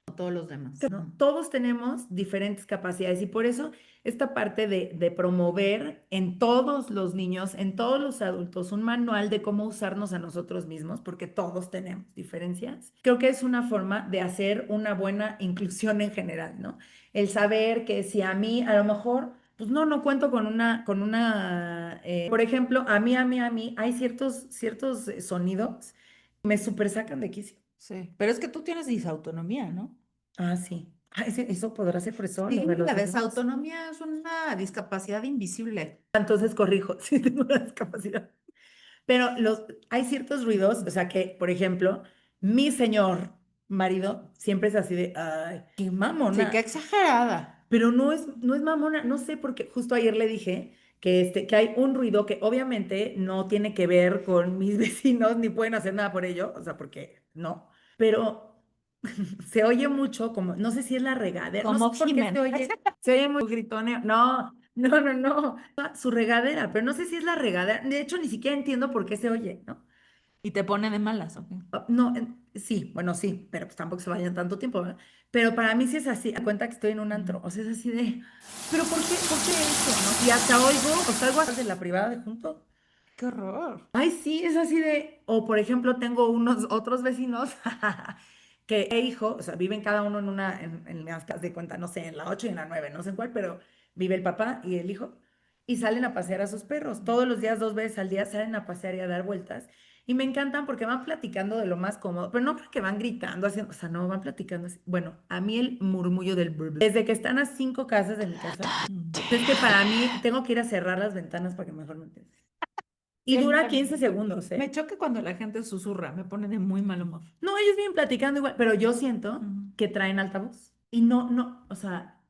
no todos los demás. ¿no? Ujú. Todos tenemos diferentes capacidades y por eso esta parte de promover en todos los niños, en todos los adultos, un manual de cómo usarnos a nosotros mismos, porque todos tenemos diferencias, creo que es una forma de hacer una buena inclusión en general, ¿no? El saber que si a mí, a lo mejor, pues no, no cuento por ejemplo, a mí, hay ciertos sonidos que me super sacan de quicio. Sí, pero es que tú tienes disautonomía, ¿no? Ah, sí. Ah, eso podrá ser por eso, lo Sí, de los la oídos. desautonomía es una discapacidad invisible. Entonces corrijo, sí tengo una discapacidad. Pero hay ciertos ruidos, o sea que, por ejemplo, mi señor marido siempre es así de, ay, qué Sí, qué mamona. exagerada. Pero no es mamona, no sé, porque justo ayer le dije que hay un ruido que obviamente no tiene que ver con mis vecinos, ni pueden hacer nada por ello, o sea, porque no, pero se oye mucho como, no sé si es la regadera, no sé Como por qué gimen. se oye muy gritoneo, no, su regadera, pero no sé si es la regadera, de hecho ni siquiera entiendo por qué se oye, ¿no? Y te pone de malas, ¿ok? No, sí, bueno, sí, pero pues tampoco se vayan tanto tiempo, ¿verdad? Pero para mí sí es así, a cuenta que estoy en un Mm. antro, o sea, es así de, pero ¿por qué eso, no? Y hasta oigo, o salgo de la privada de junto. Qué horror. Ay, sí, es así de, o por ejemplo, tengo unos otros vecinos que hijo, o sea, viven cada uno en las casas de cuenta, no sé, en la 8 y en la 9 no sé en cuál, pero vive el papá y el hijo, y salen a pasear a sus perros. Todos los días, 2 veces al día, salen a pasear y a dar vueltas. Y me encantan porque van platicando de lo más cómodo, pero no porque van gritando, haciendo, o sea, no, van platicando así. Bueno, a mí el murmullo del desde que están a 5 casas de mi casa, es que para mí tengo que ir a cerrar las ventanas para que mejor me entiendan. Y Sí, a mí dura también. 15 segundos, Me ¿eh? choca cuando la gente susurra, me pone de muy mal humor. No, ellos vienen platicando igual, pero yo siento Ujú. que traen altavoz. Y no, o sea,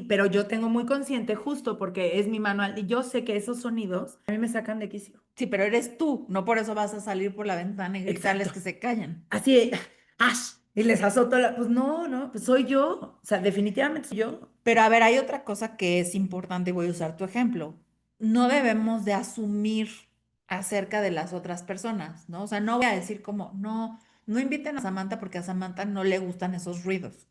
pero yo tengo muy consciente, justo porque es mi manual, y yo sé que esos sonidos a mí me sacan de quicio. Sí, pero eres tú, no por eso vas a salir por la ventana y gritarles Exacto. que se callen. Así de, ¡ash! Y les azoto pues no, pues soy yo. O sea, definitivamente soy yo. Pero a ver, hay otra cosa que es importante y voy a usar tu ejemplo. No debemos de asumir acerca de las otras personas, ¿no? O sea, no voy a decir como, no, no inviten a Samantha porque a Samantha no le gustan esos ruidos.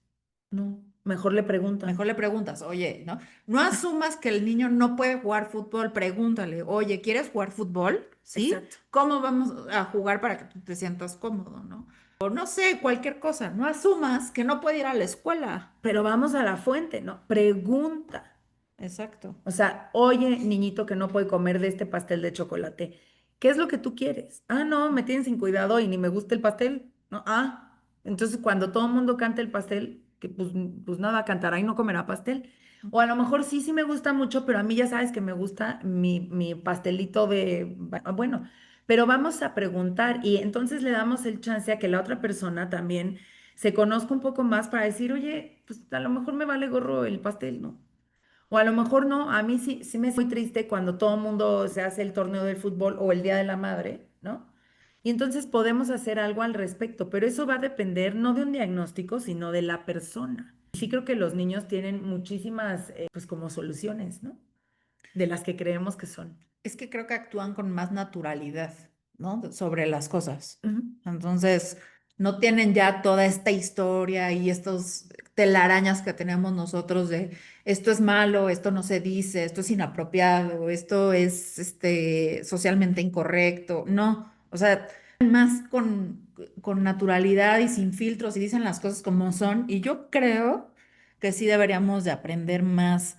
No, mejor le Mejor preguntan. le preguntas, oye, ¿no? No asumas que el niño no puede jugar fútbol, pregúntale, oye, ¿quieres jugar fútbol? ¿Sí? Exacto. ¿Cómo vamos a jugar para que tú te sientas cómodo, ¿no? O no sé, cualquier cosa. No asumas que no puede ir a la escuela. Pero vamos a la fuente, ¿no? Pregunta. Exacto. O sea, oye, niñito que no puede comer de este pastel de chocolate, ¿qué es lo que tú quieres? Ah, no, me tienen sin cuidado y ni me gusta el pastel. No, entonces cuando todo el mundo canta el pastel, que pues nada, cantará y no comerá pastel. O a lo mejor sí, sí me gusta mucho, pero a mí ya sabes que me gusta mi pastelito bueno, pero vamos a preguntar y entonces le damos el chance a que la otra persona también se conozca un poco más para decir, oye, pues a lo mejor me vale gorro el pastel, ¿no? O a lo mejor no, a mí sí, sí me es muy triste cuando todo el mundo se hace el torneo del fútbol o el Día de la Madre. ¿no? Y entonces podemos hacer algo al respecto, pero eso va a depender no de un diagnóstico, sino de la persona. Sí creo que los niños tienen muchísimas, pues como soluciones, ¿no? De las que creemos que son. Es que creo que actúan con más naturalidad, ¿no? Sobre las cosas. Ujú. Entonces, no tienen ya toda esta historia y estos telarañas que tenemos nosotros de esto es malo, esto no se dice, esto es inapropiado, esto es socialmente incorrecto. No, o sea, más con naturalidad y sin filtros y dicen las cosas como son. Y yo creo que sí deberíamos de aprender más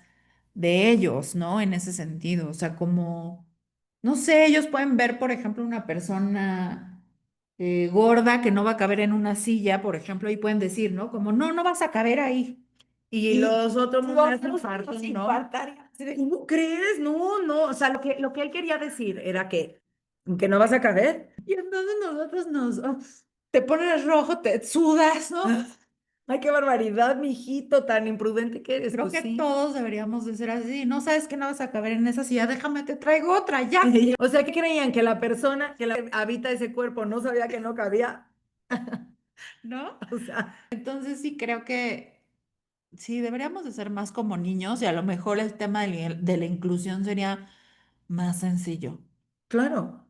de ellos, ¿no? En ese sentido, o sea, como, no sé, ellos pueden ver, por ejemplo, una persona gorda que no va a caber en una silla, por ejemplo, y pueden decir, ¿no? Como, no, no vas a caber ahí. Y Y los otros los mundos otros infartos, sin ¿no? faltar, así de, ¿Cómo crees? No, no, o sea, lo que él quería decir era que no vas a caber. y entonces nosotros te pones rojo, te sudas, ¿no? Ay, qué barbaridad, mijito, tan imprudente que eres. Creo Pues que sí. todos deberíamos de ser así. No sabes que no vas a caber en esa silla, déjame, te traigo otra, ya, O sea, ¿qué creían? Que la persona que habita ese cuerpo no sabía que no cabía. ¿no? O sea, Entonces sí creo que sí, deberíamos de ser más como niños y a lo mejor el tema de la inclusión sería más sencillo. claro.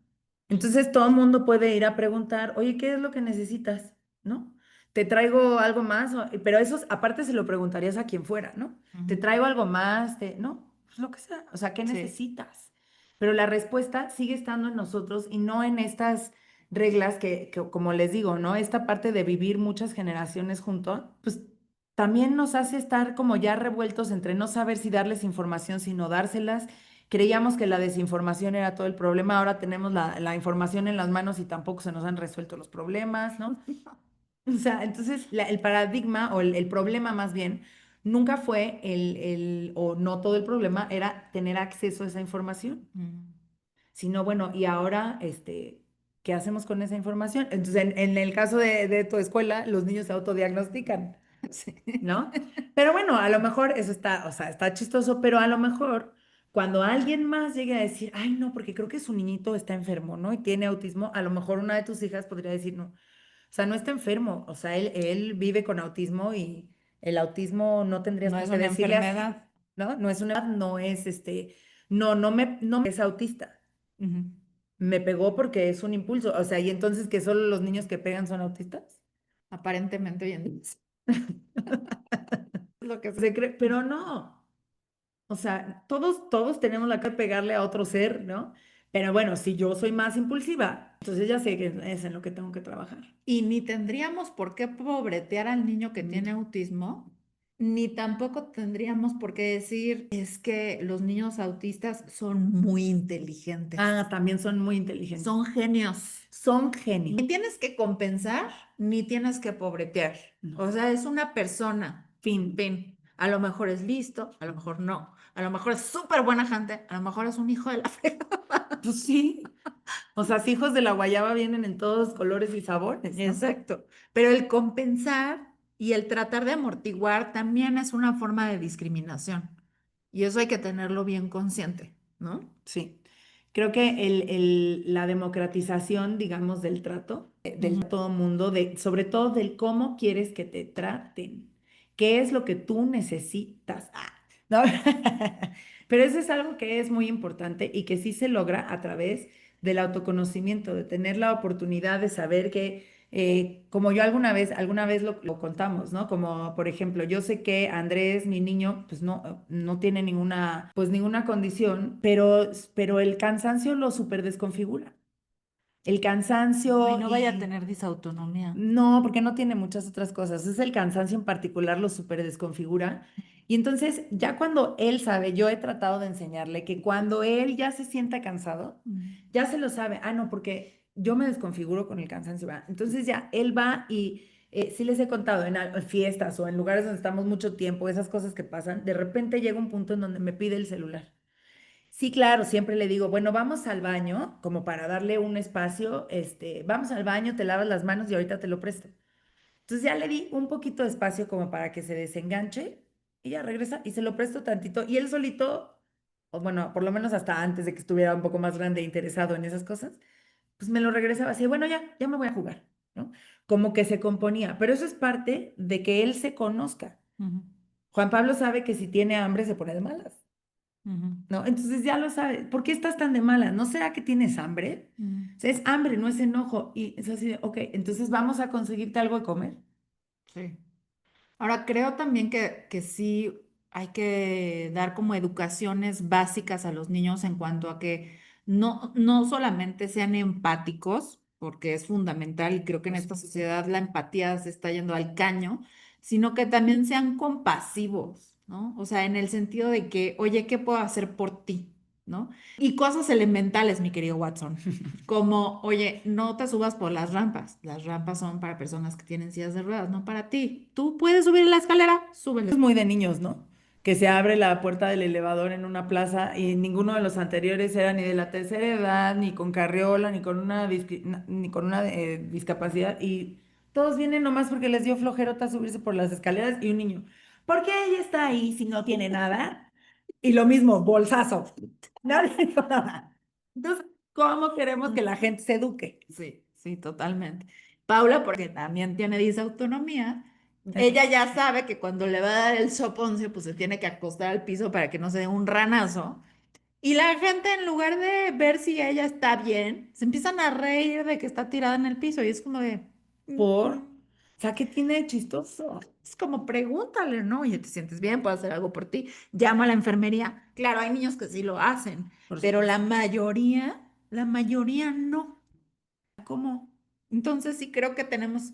Entonces todo el mundo puede ir a preguntar, oye, ¿qué es lo que necesitas? ¿No? Te traigo algo más, pero eso aparte se lo preguntarías a quien fuera, ¿no? Te Ujú. traigo algo más, no, pues lo que sea, o sea, ¿qué Sí. necesitas? Pero la respuesta sigue estando en nosotros y no en estas reglas como les digo, ¿no? Esta parte de vivir muchas generaciones juntos, pues también nos hace estar como ya revueltos entre no saber si darles información, sino dárselas. Creíamos que la desinformación era todo el problema, ahora tenemos la información en las manos y tampoco se nos han resuelto los problemas, ¿no? O sea, entonces el paradigma o el problema más bien nunca fue o no todo el problema era tener acceso a esa información, Mm. sino bueno, y ahora, ¿qué hacemos con esa información? Entonces, en el caso de tu escuela, los niños se autodiagnostican. Sí. ¿No? Pero bueno, a lo mejor eso está, o sea, está chistoso, pero a lo mejor cuando alguien más llegue a decir, ay, no, porque creo que su niñito está enfermo, ¿no? Y tiene autismo, a lo mejor una de tus hijas podría decir, no, o sea, no está enfermo, o sea, él vive con autismo y el autismo no tendrías No por es qué una decirle así, enfermedad. ¿no? No es una, no es no es autista. Ujú. Me pegó porque es un impulso, o sea, y entonces que solo los niños que pegan son autistas. Aparentemente hoy en día es lo que se Se cree, pero no. O sea, todos tenemos la que pegarle a otro ser, ¿no? Pero bueno, si yo soy más impulsiva, entonces ya sé que es en lo que tengo que trabajar. Y ni tendríamos por qué pobretear al niño que tiene Mm. autismo, ni tampoco tendríamos por qué decir es que los niños autistas son muy inteligentes, Ah, también son muy inteligentes. son genios. Son genios. Ni tienes que compensar, ni tienes que pobretear. No. O sea, es una persona. Fin. Fin. A lo mejor es listo, a lo mejor no. A lo mejor es súper buena gente, a lo mejor es un hijo de la fregada. Pues sí. O sea, si hijos de la guayaba vienen en todos colores y sabores, ¿no? Exacto. Pero el compensar y el tratar de amortiguar también es una forma de discriminación. Y eso hay que tenerlo bien consciente, ¿no? Sí. Creo que la democratización, digamos, del trato, del Ujú. todo mundo, sobre todo del cómo quieres que te traten, qué es lo que tú necesitas. ¿No? Pero eso es algo que es muy importante y que sí se logra a través del autoconocimiento, de tener la oportunidad de saber que, como yo alguna vez lo contamos, ¿no? Como por ejemplo, yo sé que Andrés, mi niño, pues no tiene ninguna condición, pero el cansancio lo súper desconfigura. El Y cansancio no vaya a y tener disautonomía. no, porque no tiene muchas otras cosas. Es el cansancio en particular lo súper desconfigura. Y entonces, ya cuando él sabe, yo he tratado de enseñarle que cuando él ya se sienta cansado, Mm. ya se lo sabe. Ah, no, porque yo me desconfiguro con el cansancio, ¿va? Entonces ya él va y sí les he contado en fiestas o en lugares donde estamos mucho tiempo, esas cosas que pasan, de repente llega un punto en donde me pide el celular. Sí, claro, siempre le digo, bueno, vamos al baño, como para darle un espacio, vamos al baño, te lavas las manos y ahorita te lo presto. Entonces ya le di un poquito de espacio como para que se desenganche y ya regresa y se lo presto tantito y él solito, o bueno, por lo menos hasta antes de que estuviera un poco más grande e interesado en esas cosas, pues me lo regresaba así, bueno, ya me voy a jugar, ¿no? Como que se componía, pero eso es parte de que él se conozca. Ujú, Juan Pablo sabe que si tiene hambre se pone de malas, ujú, ¿no? Entonces ya lo sabe. ¿Por qué estás tan de malas? ¿No será que tienes hambre? ujú. O sea, es hambre, no es enojo. Y es así de, ok, entonces vamos a conseguirte algo de comer. Sí. Ahora, creo también que sí hay que dar como educaciones básicas a los niños en cuanto a que no solamente sean empáticos, porque es fundamental y creo que en esta sociedad la empatía se está yendo al caño, sino que también sean compasivos, ¿no? O sea, en el sentido de que, oye, ¿qué puedo hacer por ti? ¿No? Y cosas elementales, mi querido Watson. Como, oye, no te subas por las rampas. Las rampas son para personas que tienen sillas de ruedas, no para ti. Tú puedes subir la escalera, súbele. Es muy de niños, ¿no? Que se abre la puerta del elevador en una plaza y ninguno de los anteriores era ni de la tercera edad, ni con carriola, ni con ni con una discapacidad. Y todos vienen nomás porque les dio flojerota subirse por las escaleras y un niño. ¿Por qué ella está ahí si no tiene nada? Y lo mismo, bolsazo. Nadie dijo nada. Entonces, ¿cómo queremos que la gente se eduque? Sí, sí, totalmente. Paula, porque también tiene disautonomía, Eso. ella ya sabe que cuando le va a dar el soponcio, pues se tiene que acostar al piso para que no se dé un ranazo. Y la gente, en lugar de ver si ella está bien, se empiezan a reír de que está tirada en el piso. Y es como de, ¿Por? O sea, ¿qué tiene de chistoso? es como pregúntale, ¿no? Oye, ¿te sientes bien? ¿Puedo hacer algo por ti? Llama a la enfermería. Claro, hay niños que sí lo hacen, Por pero supuesto. la mayoría no. ¿Cómo? Entonces sí creo que tenemos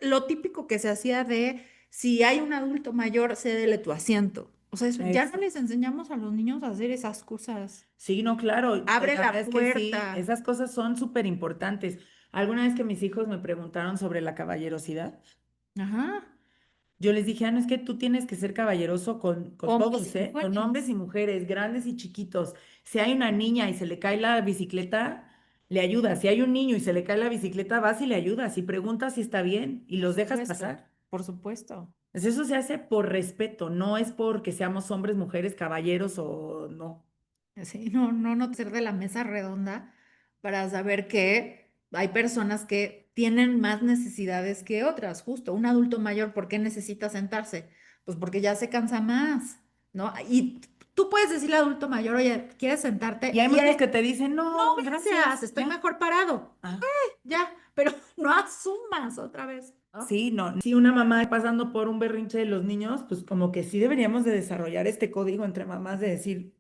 lo típico que se hacía de si hay un adulto mayor, cédele tu asiento. O sea, ya no les enseñamos a los niños a hacer esas cosas. Sí, no, claro, Abre la verdad la es que sí, puerta. esas cosas son súper importantes. Alguna vez que mis hijos me preguntaron sobre la caballerosidad, Ajá. yo les dije, no, es que tú tienes que ser caballeroso con Hombres todos, y ¿eh? Con mujeres. hombres y mujeres, grandes y chiquitos. Si hay una niña y se le cae la bicicleta, le ayudas. Si hay un niño y se le cae la bicicleta, vas y le ayudas y preguntas si está bien y Por los dejas supuesto, pasar. por supuesto. Pues eso se hace por respeto, no es porque seamos hombres, mujeres, caballeros o no. Sí, no ser de la mesa redonda para saber que hay personas que tienen más necesidades que otras. Justo, un adulto mayor, ¿por qué necesita sentarse? Pues porque ya se cansa más, ¿no? Y tú puedes decirle al adulto mayor, oye, ¿quieres Y sentarte? hay muchos que te dicen, No, no, gracias, gracias, estoy ya. mejor parado. Ah. Ya, pero no asumas otra vez, ¿no? Sí, no. Si una mamá pasando por un berrinche de los niños, pues como que sí deberíamos de desarrollar este código entre mamás de decir,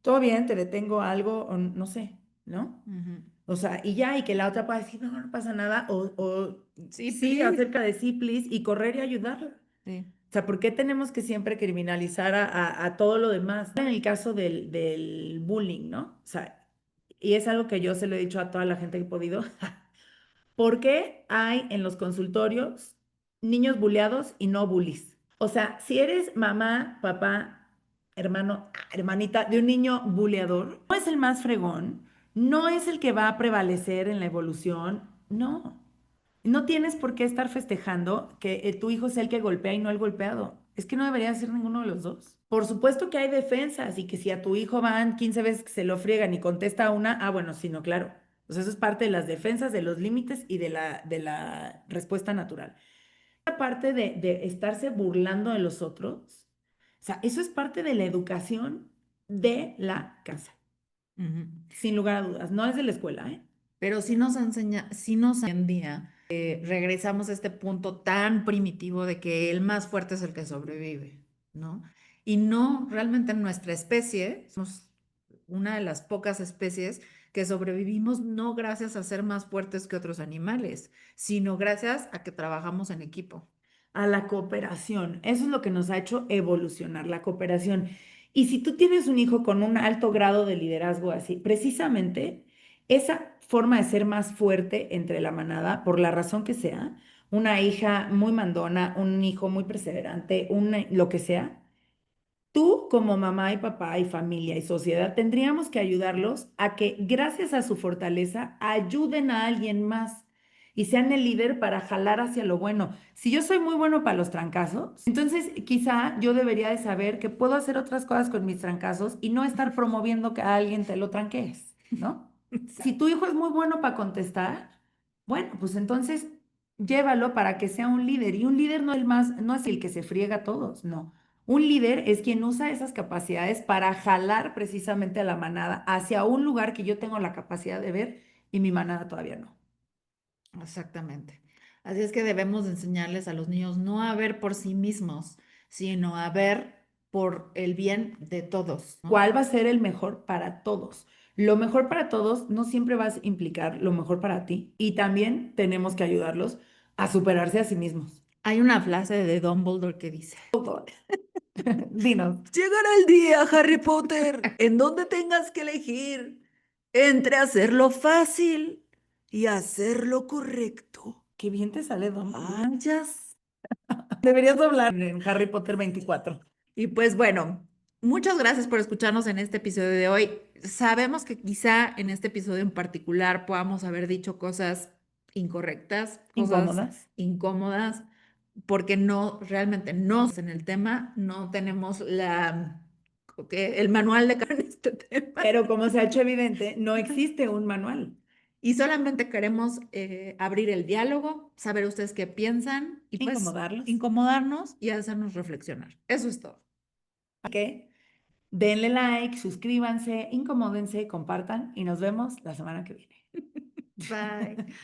todo bien, te detengo algo, o no sé, ¿no? Ujú. O sea, y ya, y que la otra pueda decir, no, no pasa nada, o Sí, sí, please. acerca de sí, please, y correr y ayudarla. Sí. O sea, ¿por qué tenemos que siempre criminalizar a todo lo demás? En el caso del bullying, ¿no? O sea, y es algo que yo se lo he dicho a toda la gente que he podido. ¿Por qué hay en los consultorios niños bulleados y no bullies? O sea, si eres mamá, papá, hermano, hermanita de un niño bulleador, no es el más fregón, no es el que va a prevalecer en la evolución, no. No tienes por qué estar festejando que tu hijo es el que golpea y no el golpeado. Es que no debería ser ninguno de los dos. Por supuesto que hay defensas y que si a tu hijo van 15 veces que se lo friegan y contesta una, bueno, sí, no, claro. Pues eso es parte de las defensas, de los límites y de la respuesta natural. La parte de estarse burlando de los otros, o sea, eso es parte de la educación de la casa, Ujú. sin lugar a dudas. No es de la escuela, ¿eh? Pero sí nos enseña, sí nos hoy en día regresamos a este punto tan primitivo de que el más fuerte es el que sobrevive, ¿no? Y no, realmente en nuestra especie, somos una de las pocas especies que sobrevivimos no gracias a ser más fuertes que otros animales, sino gracias a que trabajamos en equipo. A la cooperación. Eso es lo que nos ha hecho evolucionar, la cooperación. Y si tú tienes un hijo con un alto grado de liderazgo así, precisamente esa forma de ser más fuerte entre la manada, por la razón que sea, una hija muy mandona, un hijo muy perseverante, lo que sea, tú como mamá y papá y familia y sociedad tendríamos que ayudarlos a que gracias a su fortaleza ayuden a alguien más y sean el líder para jalar hacia lo bueno. Si yo soy muy bueno para los trancazos, entonces quizá yo debería de saber que puedo hacer otras cosas con mis trancazos y no estar promoviendo que a alguien te lo tranquees, ¿no? Si tu hijo es muy bueno para contestar, bueno, pues entonces llévalo para que sea un líder. Y un líder no es el que se friega a todos, no. Un líder es quien usa esas capacidades para jalar precisamente a la manada hacia un lugar que yo tengo la capacidad de ver y mi manada todavía no. Exactamente. Así es que debemos de enseñarles a los niños no a ver por sí mismos, sino a ver por el bien de todos, ¿no? ¿Cuál va a ser el mejor para todos? Lo mejor para todos no siempre va a implicar lo mejor para ti y también tenemos que ayudarlos a superarse a sí mismos. Hay una frase de Dumbledore que dice, Dinos. llegará el día, Harry Potter, en donde tengas que elegir entre hacerlo fácil y hacer lo correcto. Qué bien te sale, Dumbledore. Ah, ya sé. Deberías hablar en Harry Potter 24. Y pues bueno, muchas gracias por escucharnos en este episodio de hoy. Sabemos que quizá en este episodio en particular podamos haber dicho cosas incorrectas, cosas ¿Incómodas? incómodas, porque no, realmente no en el tema, no tenemos el manual de en este tema Pero como se ha hecho evidente, no existe un manual. y solamente queremos abrir el diálogo, saber ustedes qué piensan y pues Incomodarlos. incomodarnos y hacernos reflexionar. Eso es todo. ¿Ok? Denle like, suscríbanse, incomódense, compartan y nos vemos la semana que viene. Bye.